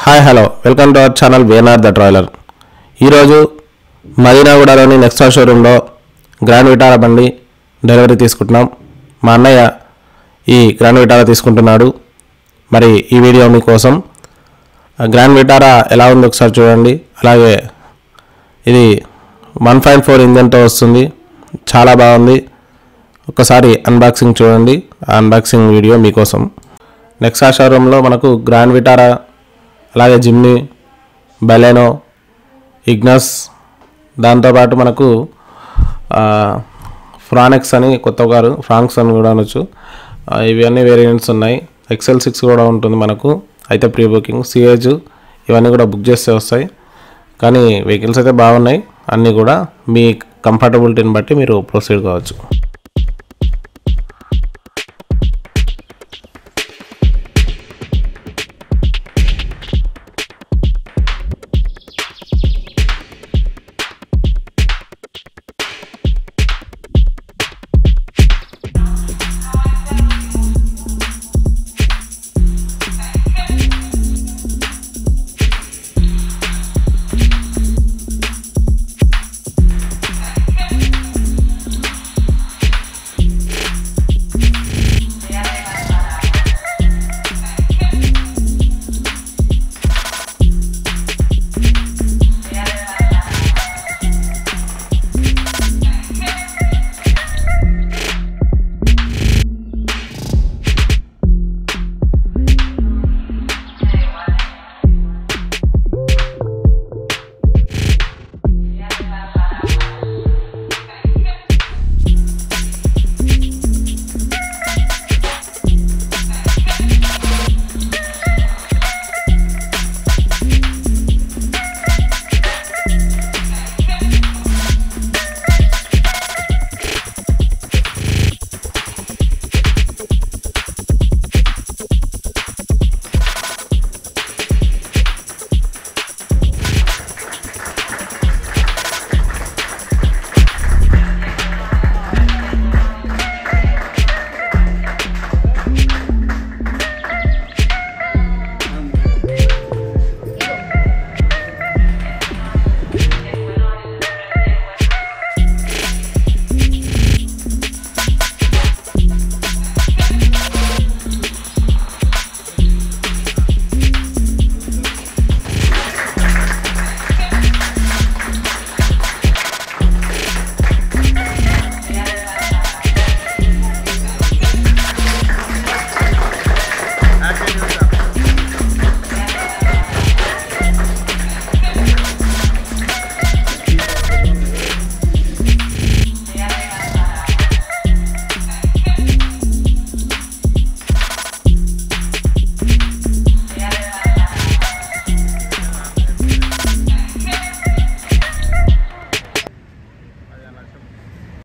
Hi hello welcome to our channel వేనార్ the traveller. ఈరోజు మదీనాగూడలోని నెక్స్ట్రా షోరూంలో గ్రాండ్ విటారా బండి డెలివరీ తీసుకుంటున్నాం. మా అన్నయ్య ఈ గ్రాండ్ విటారా తీసుకుంటున్నాడు. మరి ఈ వీడియో మీకోసం. గ్రాండ్ విటారా ఎలా ఉందో ఒకసారి చూడండి. అలాగే ఇది 1.4 ఇంజన్తో వస్తుంది, చాలా బాగుంది. ఒకసారి అన్బాక్సింగ్ చూడండి. ఆ అన్బాక్సింగ్ వీడియో మీకోసం. నెక్స్ట్రా షోరూంలో మనకు గ్రాండ్ విటారా, అలాగే జిమ్నీ, బెలెనో, ఇగ్నస్, దాంతోపాటు మనకు ఫ్రానెక్స్ అని కొత్త కారు, ఫ్రాంక్స్ అని కూడా అనొచ్చు. ఇవన్నీ వేరియంట్స్ ఉన్నాయి. XL6 కూడా ఉంటుంది మనకు. అయితే ప్రీ బుకింగ్, సిఏజ్ ఇవన్నీ కూడా బుక్ చేస్తే వస్తాయి. కానీ వెహికల్స్ అయితే బాగున్నాయి. అన్నీ కూడా మీ కంఫర్టబిలిటీని బట్టి మీరు ప్రొసీడ్ కావచ్చు.